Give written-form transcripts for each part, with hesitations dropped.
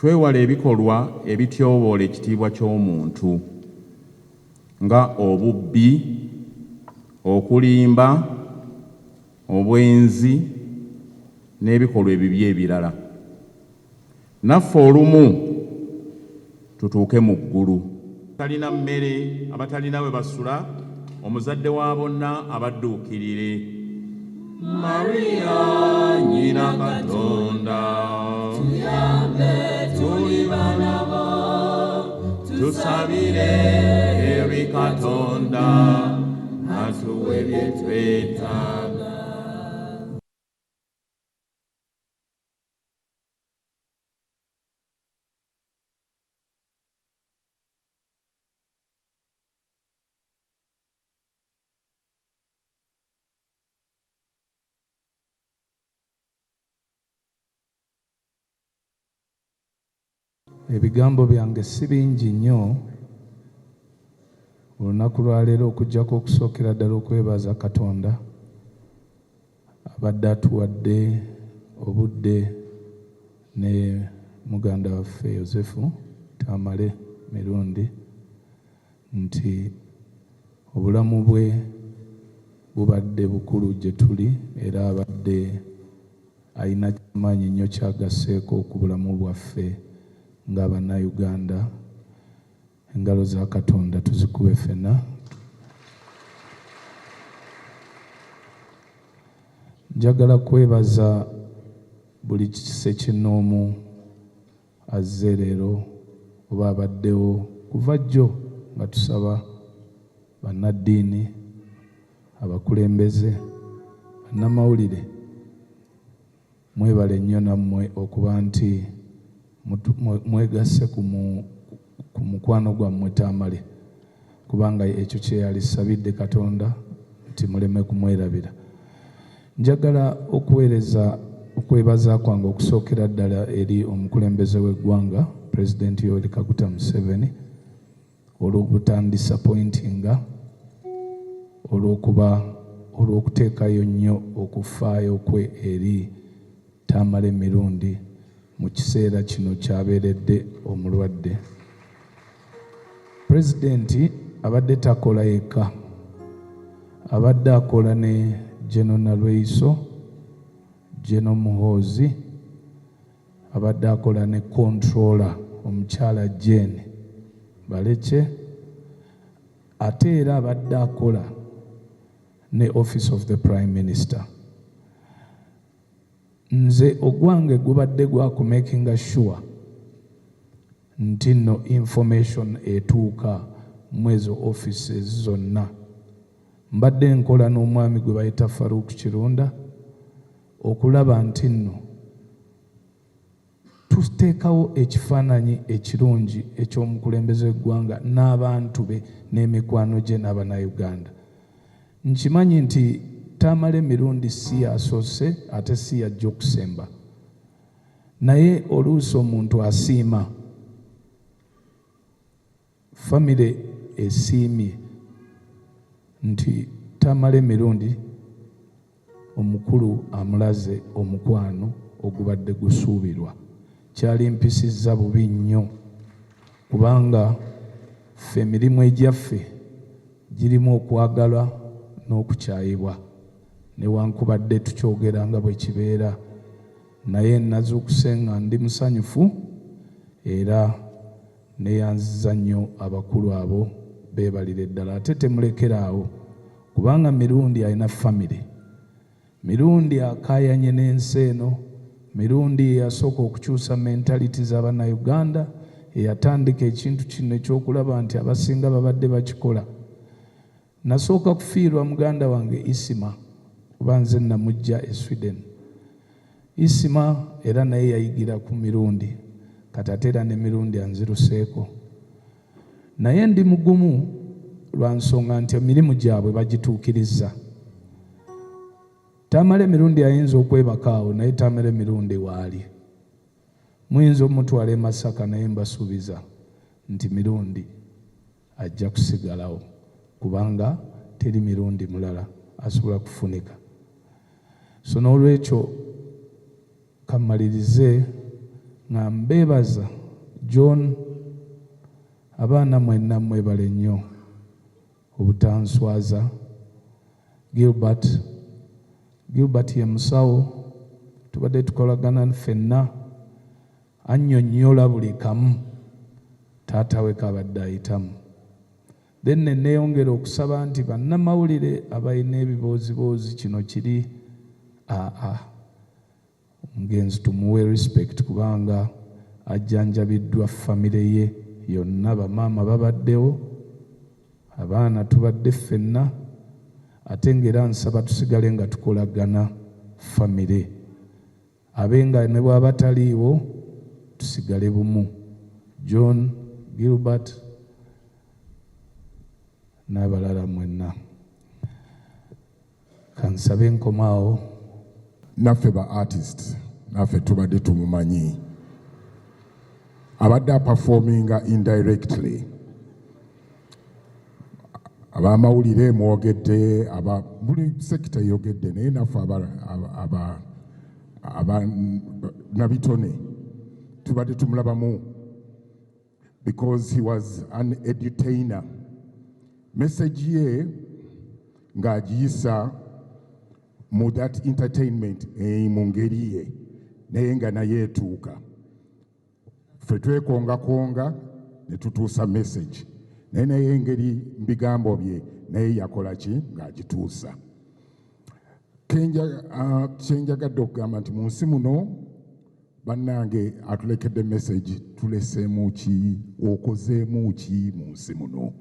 Twewala ebikolwa ebityoboola ekitiibwa ky'omuntu nga obubbi, okulimba, obwenzi n'ebikolwa ebibi ebirala. Naffe olumu tutuuke mu ggulu. Abatalina mmere, abatalina we basula, omuzadde wa bonna abadduukirire. Maria nnyina Katonda, tuyambe tuli baana bo, tusabire eri Katonda atuwe bye twetaaga. Ebigambo byange si bingi nnyo olunaku lwa leero okuggyako okusookera ddala okwebaza Katonda abadde atuwadde obudde ne muganda waffe Yozefu Tamale mirundi nti obulamu bwe bubadde bukulu gye tuli era abadde alina kyamaanyi nnyo kyagasseeko ku bulamu bwaffe ng'Abannayuganda. Engalo za Katonda tuzikube ffenna. Njagala kwebaza buli kisekinnoomu azze leero oba abaddewo kuva jjo nga tusaba bannaddiini, abakulembeze, bannamawulire. Mwebale nnyo nammwe okuba nti mwegasse ku mukwano gwammwe Tamale, kubanga ekyo kye yalisabidde Katonda nti muleme kumwerabira. Njagala okwebaza kwange okusookera ddala eri omukulembeze w'eggwanga Pulezidenti Yoweri Kaguta Museveni olw'obutandisappointinga, olw'okuteekayo nnyo okufaayo kwe eri Tamale mirundi mu kiseera kino kyabeeredde omulwadde. Pulezidenti abadde takola yekka, abadde akola ne General Nalweyiso, General Muhoozi, abadde akola ne Controller omukyala Jane Baleke, ate era abadde akola ne Office of the Prime Minister. Nze ogwange gubadde gwa kumakinga sure nti nno information etuuka mu ezo offices zonna. Mbadde nkola n'omwami gwe bayita Farouk Kirunda okulaba nti nno tuteekawo ekifaananyi ekirungi eky'omukulembeze w'eggwanga n'abantu be n'emikwano gye n'Abannayuganda. Nkimanyi nti Tamale mirundi si yasoose ate si yajja okusemba, naye oluusi omuntu asiima, famire esiimye nti Tamale mirundi omukulu amulaze omukwano ogubadde gusuubirwa. Kyali mpisizza bubi nnyo kubanga ffe emirimu egyaffe girimu okwagalwa n'okukyayibwa. Newankubadde tukyogera nga bwe kibeera, naye nazuukuse nga ndi musanyufu era neeyanziza nnyo abakulu abo beebalire ddala. Ate temulekera awo kubanga mirundi alina famire, mirundi akaayanye n'ensi eno, mirundi yasooka okukyusa mentality z'Abannayuganda, eyatandika ekintu kino ekyokulaba nti abasinga babadde bakikola. Nasooka kufiirwa muganda wange Isima kuba nze namujja e Sweden. Isima era naye yayigira ku mirundi kati ate era n'emirundi anziruseeko. Naye ndi mugumu lwa nsonga nti emirimu gyabwe bagituukiriza. Tamala emirundi ayinza okwebaka awo naye tamala emirundi waali. Muyinza omutwala e Masaka naye mbasuubiza nti mirundi ajja kusigalawo kubanga teri mirundi mulala asobola kufunika. So n'olwekyo kammalirize nga mbeebaza John, abaana mwenna mwebale nnyo obutanswaza. Gilbert ye musawo, tubadde tukolagana ffenna, annyonnyola buli kamu taata we kabadde ayitamu. Then ne neeyongera okusaba nti bannamawulire abalina ebibooziboozi kino kiri omugenzi tumuwe respect kubanga ajjanjabiddwa famire ye yonna, bamaama babaddewo, abaana tubadde ffenna, ate ng'era nsaba tusigale nga tukolagana famire. Abenga ne bw'aba taliiwo tusigale bumu. John, Gilbert n'abalala mwenna. Kansabe nkomaawo. Naffe ba artist, naffe tubadde tumumanyi. Abadde performinga indirectly. Abamawulire mwogedde, buli sekita yogedde, naye naffe nabitone tubadde tumulabamu because he was an edutainer. Message ye ng'agiyisa mu that entertainment mu ngeri ye naye nga naye etuuka. Ffe twekongakonga ne tutuusa message naye engeri mbigambo bye naye yakola ki ng'agituusa. Kyenjagadde okugamba nti mu nsi muno bannange atulekedde message, tuleseemu ki, okozeemu ki mu nsi muno.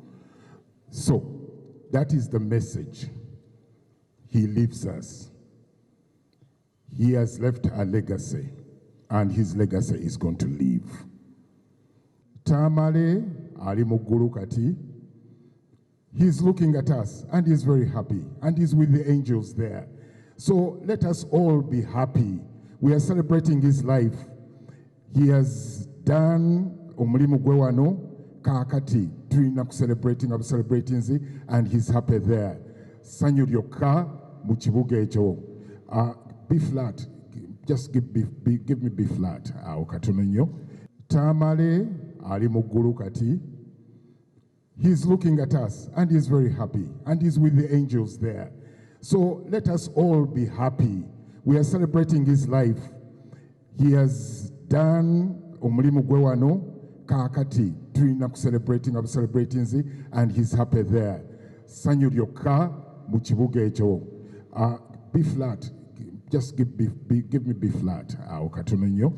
So that is the message. He leaves us. He has left a legacy, and his legacy is going to live. Tamale ali mu ggulu kati. He's looking at us, and he's very happy, and he's with the angels there. So let us all be happy. We are celebrating his life. He has done omulimu gwe wano, kaakati tulina celebrating and he's happy there. Sanyu lyokka mu kibuga ekyo. B flat, just give me B flat. Awo katono nnyo. Tamale ali mu ggulu kati. He's looking at us, and he's very happy, and he's with the angels there. So let us all be happy. We are celebrating his life. He has done omulimu gwe wano, kaakati tulina celebrating and he's happy there. Sanyu lyokka mu kibuga ekyo. B flat, just give me B flat. Awo katono nnyo.